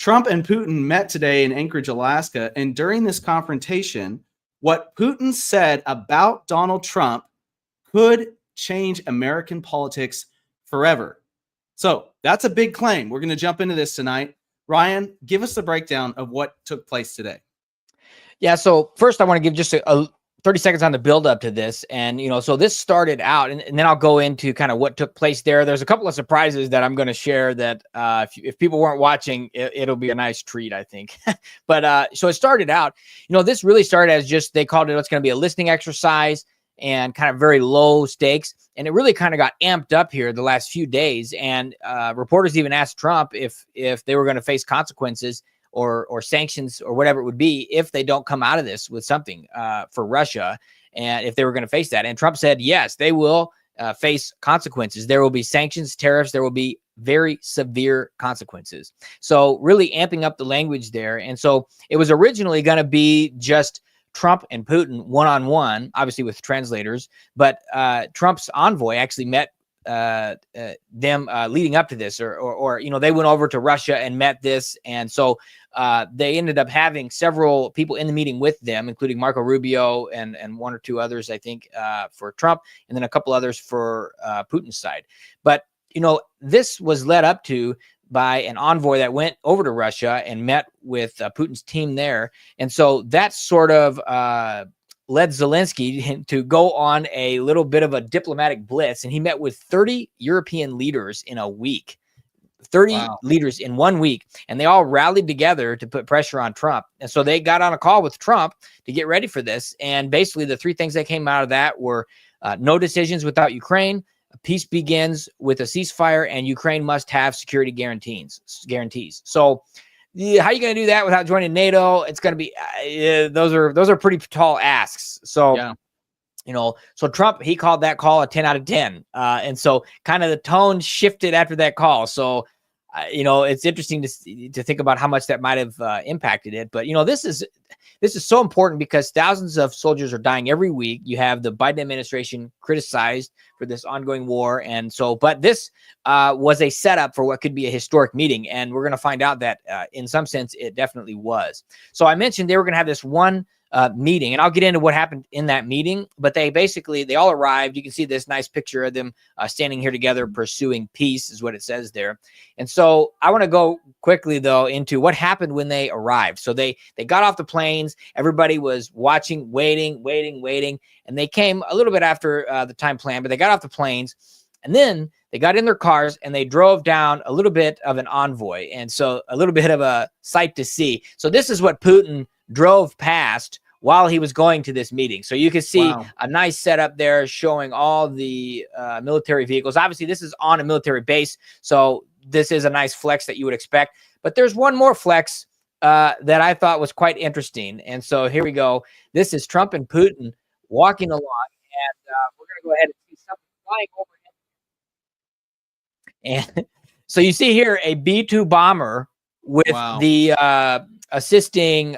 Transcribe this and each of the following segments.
Trump and Putin met today in Anchorage, Alaska. And during this confrontation, what Putin said about Donald Trump could change American politics forever. So that's a big claim. We're going to jump into this tonight. Ryan, give us the breakdown of what took place today. Yeah. So first I want to give just a 30 seconds on the build up to this. And, so this started out and then I'll go into kind of what took place there. There's a couple of surprises that I'm going to share that if people weren't watching, it'll be a nice treat, I think. But so it started out, this really started as just, they called it's going to be a listening exercise and kind of very low stakes. And it really kind of got amped up here the last few days. And reporters even asked Trump if they were going to face consequences or sanctions or whatever it would be if they don't come out of this with something for Russia, and if they were going to face that. And Trump said, yes, they will face consequences. There will be sanctions, tariffs. There will be very severe consequences. So really amping up the language there. And so it was originally going to be just Trump and Putin one-on-one, obviously with translators, but Trump's envoy actually met them leading up to this, or they went over to Russia and met this. And so they ended up having several people in the meeting with them, including Marco Rubio and one or two others, I think, for Trump, and then a couple others for Putin's side. But, this was led up to by an envoy that went over to Russia and met with Putin's team there. And so that sort of led Zelensky to go on a little bit of a diplomatic blitz, and he met with 30 European leaders in a week. 30 leaders in 1 week, and they all rallied together to put pressure on Trump. And so they got on a call with Trump to get ready for this. And basically the three things that came out of that were no decisions without Ukraine, peace begins with a ceasefire, and Ukraine must have security guarantees. So how are you going to do that without joining NATO? It's going to be those are pretty tall asks. So yeah. So Trump, he called that call a 10 out of 10. And so kind of the tone shifted after that call. So, it's interesting to think about how much that might have impacted it. But, this is so important because thousands of soldiers are dying every week. You have the Biden administration criticized for this ongoing war. And so, but this was a setup for what could be a historic meeting. And we're going to find out that in some sense, it definitely was. So I mentioned they were going to have this one meeting, and I'll get into what happened in that meeting, but they all arrived. You can see this nice picture of them standing here together, pursuing peace is what it says there. And so I want to go quickly though into what happened when they arrived. So they got off the planes. Everybody was watching, waiting. And they came a little bit after the time plan, but they got off the planes, and then they got in their cars and they drove down a little bit of an envoy. And so a little bit of a sight to see. So this is what Putin drove past while he was going to this meeting. So you can see a nice setup there showing all the military vehicles. Obviously, this is on a military base, so this is a nice flex that you would expect. But there's one more flex that I thought was quite interesting. And so here we go. This is Trump and Putin walking along, and we're going to go ahead and see something flying overhead. And so you see here a B-2 bomber with the assisting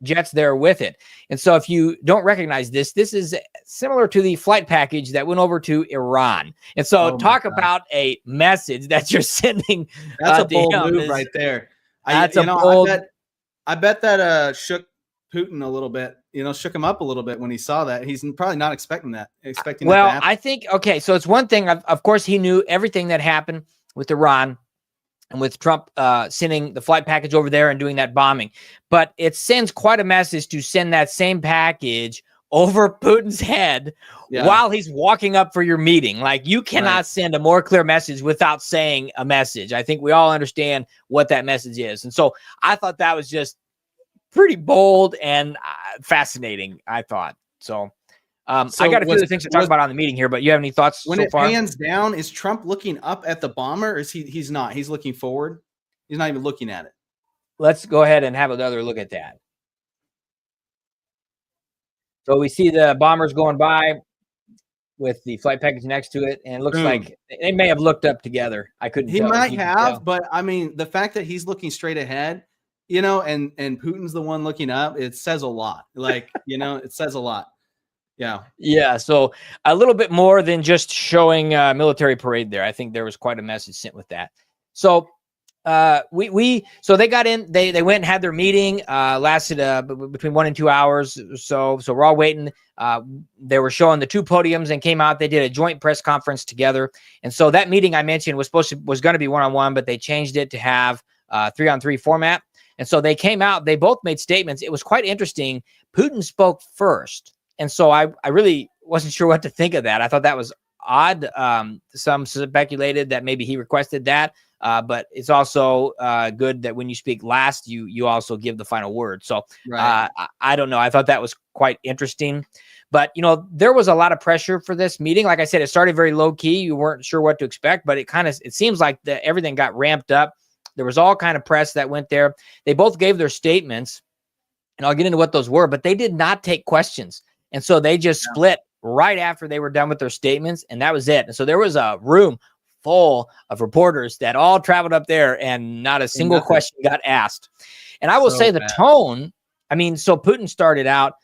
jets there with it. And so if you don't recognize this is similar to the flight package that went over to Iran. And so talk about a message that you're sending. That's a bold move right there. I bet that shook Putin a little bit, shook him up a little bit when he saw that. He's probably not expecting that to happen. I think, okay, so it's one thing, of course, he knew everything that happened with Iran and with Trump sending the flight package over there and doing that bombing. But it sends quite a message to send that same package over Putin's head while he's walking up for your meeting. Like, you cannot send a more clear message without saying a message. I think we all understand what that message is. And so I thought that was just pretty bold and fascinating, I thought. So I got a few other things to talk about on the meeting here, but you have any thoughts when so far? When it pans down, is Trump looking up at the bomber, or is he's not? He's looking forward. He's not even looking at it. Let's go ahead and have another look at that. So we see the bombers going by with the flight package next to it, and it looks like they may have looked up together. I couldn't tell. He might have, but I mean, the fact that he's looking straight ahead, and Putin's the one looking up, it says a lot. Like, it says a lot. Yeah. So a little bit more than just showing military parade there. I think there was quite a message sent with that. So So they got in, they went and had their meeting, lasted between 1 and 2 hours. So we're all waiting. They were showing the two podiums and came out. They did a joint press conference together. And so that meeting I mentioned was going to be one-on-one, but they changed it to have 3-on-3 format. And so they came out, they both made statements. It was quite interesting. Putin spoke first. And so I really wasn't sure what to think of that. I thought that was odd. Some speculated that maybe he requested that. But it's also good that when you speak last, you also give the final word. So Right. I don't know. I thought that was quite interesting. But, there was a lot of pressure for this meeting. Like I said, it started very low key. You weren't sure what to expect, but it seems like everything got ramped up. There was all kind of press that went there. They both gave their statements, and I'll get into what those were, but they did not take questions. And so they just split right after they were done with their statements, and that was it. And so there was a room full of reporters that all traveled up there, and not a single question got asked. And I will say the tone, so Putin started out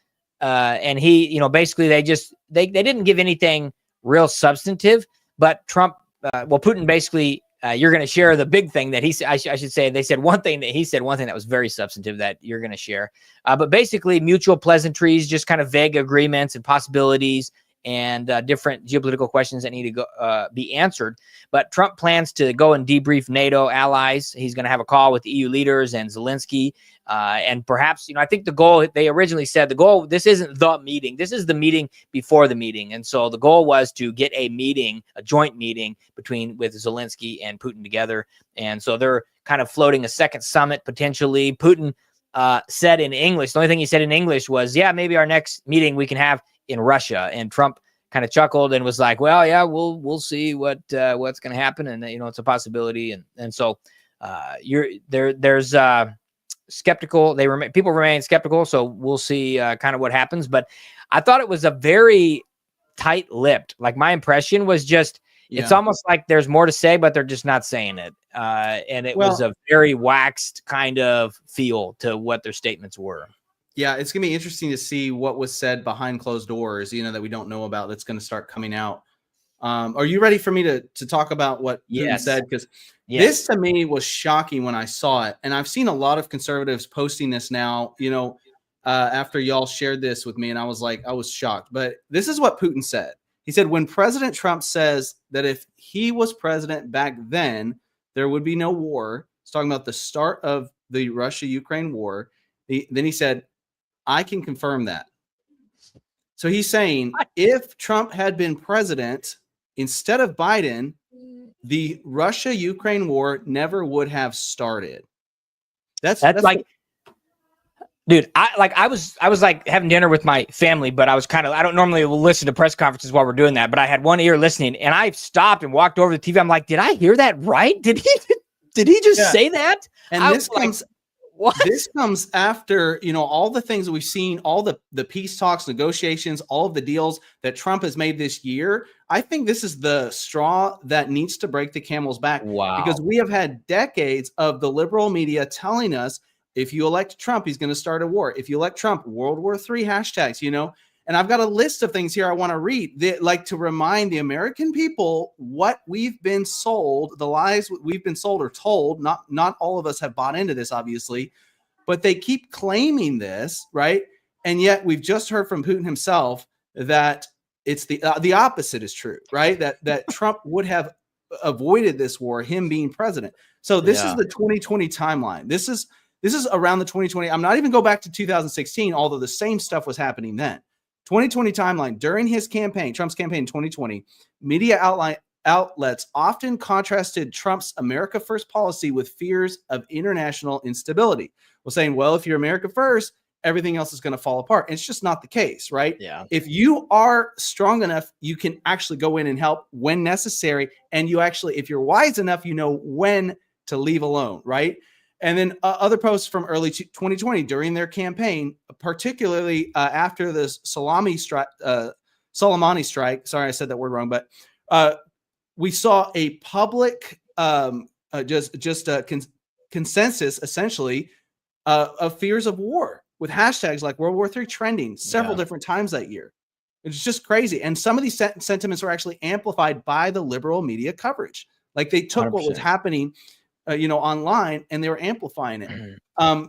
and he, basically they didn't give anything real substantive, but Trump, Putin basically, you're going to share the big thing that he said. I should say they said one thing that was very substantive that you're going to share. But basically mutual pleasantries, just kind of vague agreements and possibilities, and different geopolitical questions that need to go be answered. But Trump plans to go and debrief NATO allies. He's going to have a call with EU leaders and Zelensky. And perhaps, I think the goal, they originally said this isn't the meeting. This is the meeting before the meeting. And so the goal was to get a joint meeting with Zelensky and Putin together. And so they're kind of floating a second summit potentially. Putin said in English, the only thing he said in English was, yeah, maybe our next meeting we can have in Russia. And Trump kind of chuckled and was like, well, yeah, we'll see what's going to happen. And, it's a possibility. And so there's skeptical. People remain skeptical. So we'll see kind of what happens. But I thought it was a very tight-lipped, like my impression was just, it's almost like there's more to say, but they're just not saying it. And it was a very waxed kind of feel to what their statements were. Yeah, it's going to be interesting to see what was said behind closed doors, that we don't know about, that's going to start coming out. Are you ready for me to talk about what Putin said? Because this to me was shocking when I saw it. And I've seen a lot of conservatives posting this now, after y'all shared this with me, and I was shocked. But this is what Putin said. He said, when President Trump says that if he was president back then, there would be no war, he's talking about the start of the Russia-Ukraine war. Then he said, I can confirm that. So he's saying if Trump had been president instead of Biden, the Russia-Ukraine war never would have started. That's like, dude, I was like having dinner with my family, but I was I don't normally listen to press conferences while we're doing that, but I had one ear listening, and I stopped and walked over to the TV. I'm like, did I hear that right? Did he just say that? And this comes after, all the things that we've seen, all the peace talks, negotiations, all of the deals that Trump has made this year. I think this is the straw that needs to break the camel's back. Wow. Because we have had decades of the liberal media telling us, if you elect Trump, he's going to start a war. If you elect Trump, World War III hashtags, And I've got a list of things here I want to read that, like, to remind the American people what we've been sold, the lies we've been sold or told. Not all of us have bought into this, obviously, but they keep claiming this, right? And yet we've just heard from Putin himself that it's the opposite is true, right? That Trump would have avoided this war, him being president. So this is the 2020 timeline. This is around the 2020. I'm not even go back to 2016, although the same stuff was happening then. 2020 timeline. During his campaign, Trump's campaign in 2020, media outlets often contrasted Trump's America First policy with fears of international instability. Well, saying, well, if you're America First, everything else is going to fall apart. And it's just not the case, right? Yeah. If you are strong enough, you can actually go in and help when necessary. And if you're wise enough, you know when to leave alone, right? And then other posts from early 2020 during their campaign, particularly after the Soleimani strike. Sorry, I said that word wrong, but we saw a public consensus, essentially, of fears of war with hashtags like World War III trending several different times that year. It's just crazy. And some of these sentiments were actually amplified by the liberal media coverage. Like, they took 100%. What was happening online, and they were amplifying it.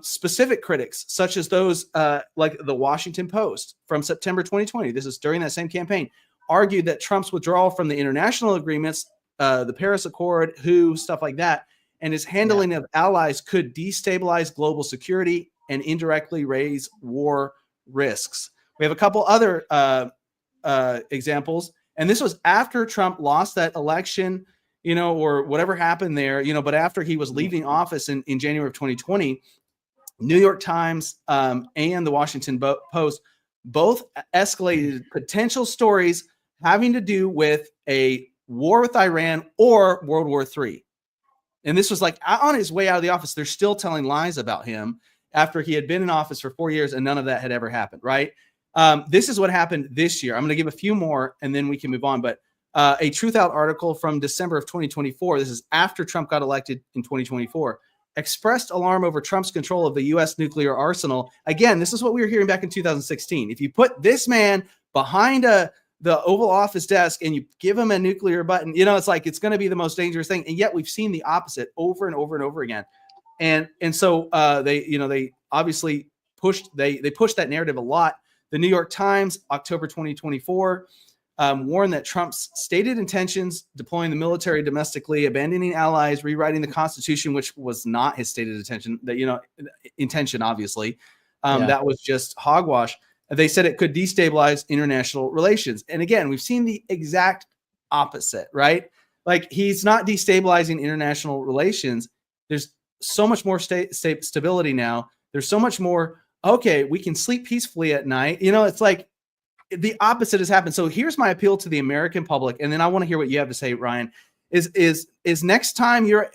Specific critics, such as those like the Washington Post from September 2020, this is during that same campaign, argued that Trump's withdrawal from the international agreements, the Paris Accord, WHO, stuff like that, and his handling of allies could destabilize global security and indirectly raise war risks. We have a couple other examples, and this was after Trump lost that election, or whatever happened there, but after he was leaving office in January of 2020, New York Times and the Washington Post both escalated potential stories having to do with a war with Iran or World War III. And this was like on his way out of the office. They're still telling lies about him after he had been in office for 4 years and none of that had ever happened, right? This is what happened this year. I'm going to give a few more and then we can move on. But a Truth Out article from December of 2024, this is after Trump got elected in 2024, expressed alarm over Trump's control of the U.S. nuclear arsenal. Again, this is what we were hearing back in 2016. If you put this man behind the Oval Office desk and you give him a nuclear button, it's like it's going to be the most dangerous thing. And yet we've seen the opposite over and over and over again. And so they obviously pushed that narrative a lot. The New York Times, October 2024, warned that Trump's stated intentions, deploying the military domestically, abandoning allies, rewriting the Constitution, which was not his stated intention, obviously. That was just hogwash. They said it could destabilize international relations. And again, we've seen the exact opposite, right? Like, he's not destabilizing international relations. There's so much more stability now. There's so much more, okay, we can sleep peacefully at night. It's like the opposite has happened. So here's my appeal to the American public. And then I want to hear what you have to say, Ryan, is next time you're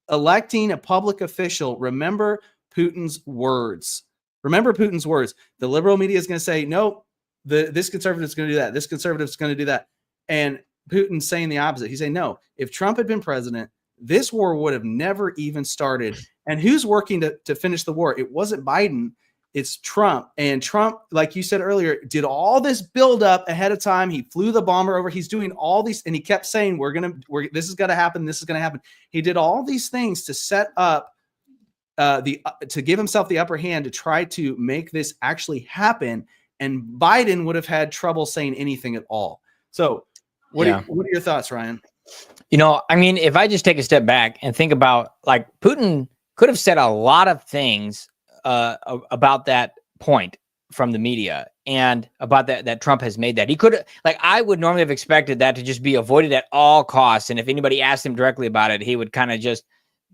electing a public official, remember Putin's words. Remember Putin's words. The liberal media is going to say, no, this conservative is going to do that. This conservative is going to do that. And Putin's saying the opposite. He's saying, no, if Trump had been president, this war would have never even started. And who's working to finish the war? It wasn't Biden. It's Trump. And Trump, like you said earlier, did all this buildup ahead of time. He flew the bomber over. He's doing all these, and he kept saying, this is going to happen. This is going to happen. He did all these things to set up to give himself the upper hand to try to make this actually happen. And Biden would have had trouble saying anything at all. So what are your thoughts, Ryan? If I just take a step back and think about, like, Putin could have said a lot of things about that point from the media and about that Trump has made that. He could have, like, I would normally have expected that to just be avoided at all costs. And if anybody asked him directly about it, he would kind of just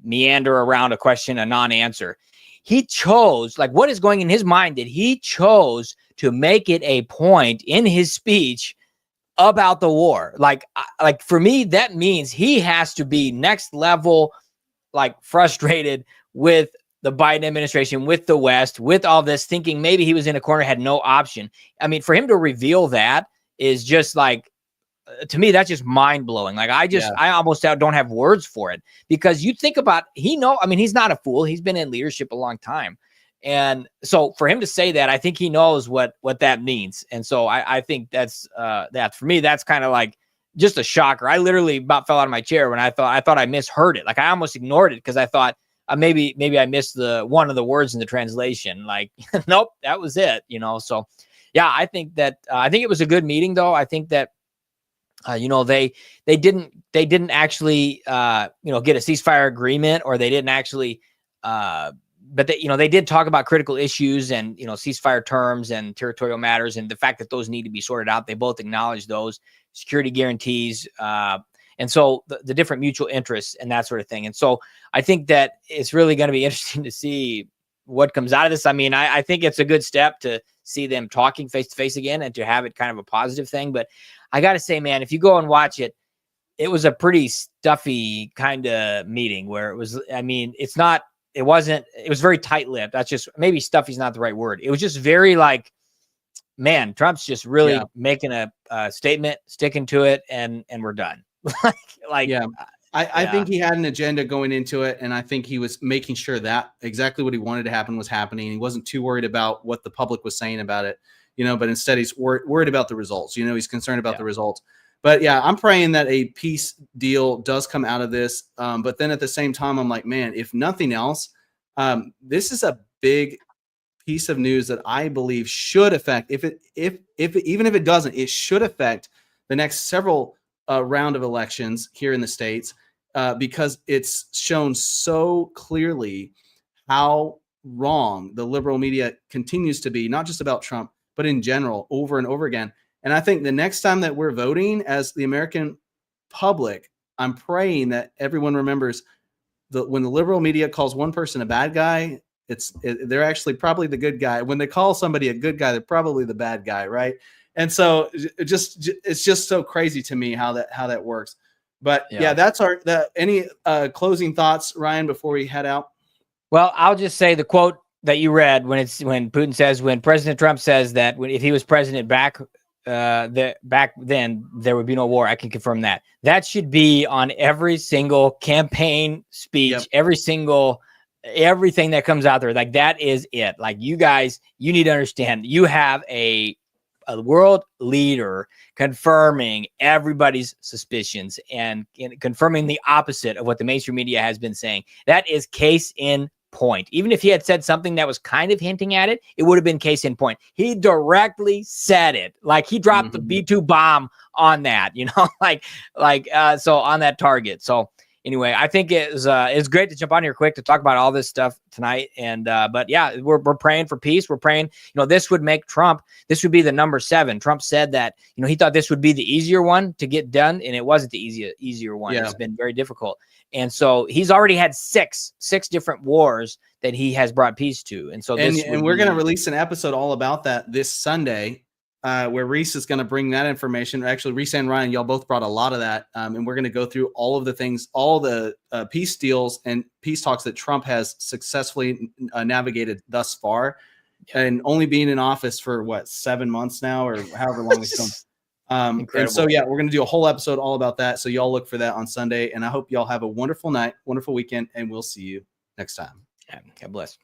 meander around a question, a non-answer. He chose, like, what is going in his mind, that he chose to make it a point in his speech about the war. Like for me, that means he has to be next level, like, frustrated with the Biden administration, with the West, with all this, thinking maybe he was in a corner, had no option. I mean, for him to reveal that is just like, to me, that's just mind blowing. Like, I almost don't have words for it, because you think about, he's not a fool. He's been in leadership a long time. And so for him to say that, I think he knows what that means. And so I think that's for me, that's kind of like just a shocker. I literally about fell out of my chair when I thought I misheard it. Like, I almost ignored it because I thought maybe I missed one of the words in the translation. Like, nope, that was it. So yeah, I think it was a good meeting, though. I think that they didn't actually get a ceasefire agreement, or they didn't actually but they did talk about critical issues and, ceasefire terms and territorial matters, and the fact that those need to be sorted out. They both acknowledge those security guarantees, and so the different mutual interests and that sort of thing. And so I think that it's really going to be interesting to see what comes out of this. I mean, I think it's a good step to see them talking face to face again and to have it kind of a positive thing. But I got to say, man, if you go and watch it, it was a pretty stuffy kind of meeting where it was, it was very tight-lipped. That's just, maybe stuffy is not the right word. It was just very like, man, Trump's just really making a statement, sticking to it, and we're done. I think he had an agenda going into it, and I think he was making sure that exactly what he wanted to happen was happening. He wasn't too worried about what the public was saying about it, but instead he's worried about the results. He's concerned about the results. But yeah, I'm praying that a peace deal does come out of this. But then at the same time, I'm like, man, if nothing else, this is a big piece of news that I believe should affect, even if it doesn't, it should affect the next several round of elections here in the States, because it's shown so clearly how wrong the liberal media continues to be, not just about Trump, but in general, over and over again. And I think the next time that we're voting as the American public, I'm praying that everyone remembers that when the liberal media calls one person a bad guy, they're actually probably the good guy. When they call somebody a good guy, they're probably the bad guy, right? And so it's just so crazy to me how that works. But yeah, that's any closing thoughts, Ryan, before we head out? Well, I'll just say the quote that you read when Putin says, when President Trump says that if he was president back then there would be no war. I can confirm that. That should be on every single campaign speech, everything that comes out there. Like, that is it. Like, you guys, you need to understand, you have a world leader confirming everybody's suspicions and confirming the opposite of what the mainstream media has been saying. That is case in point. Even if he had said something that was kind of hinting at it, it would have been case in point. He directly said it. Like, he dropped the B-2 bomb on that, so on that target. So anyway, I think it's great to jump on here quick to talk about all this stuff tonight. And but yeah, we're praying for peace. We're praying, this would make Trump, this would be the number 7. Trump said that, he thought this would be the easier one to get done, and it wasn't the easier one. It's been very difficult. And so he's already had six different wars that he has brought peace to. And so we're going to release an episode all about that this Sunday, where Reese is going to bring that information. Actually, Reese and Ryan, y'all both brought a lot of that. And we're going to go through all of the things, all the peace deals and peace talks that Trump has successfully navigated thus far. And only being in office for 7 months now, or however long it's been. And so, yeah, we're going to do a whole episode all about that. So y'all look for that on Sunday. And I hope y'all have a wonderful night, wonderful weekend, and we'll see you next time. Yeah, God bless.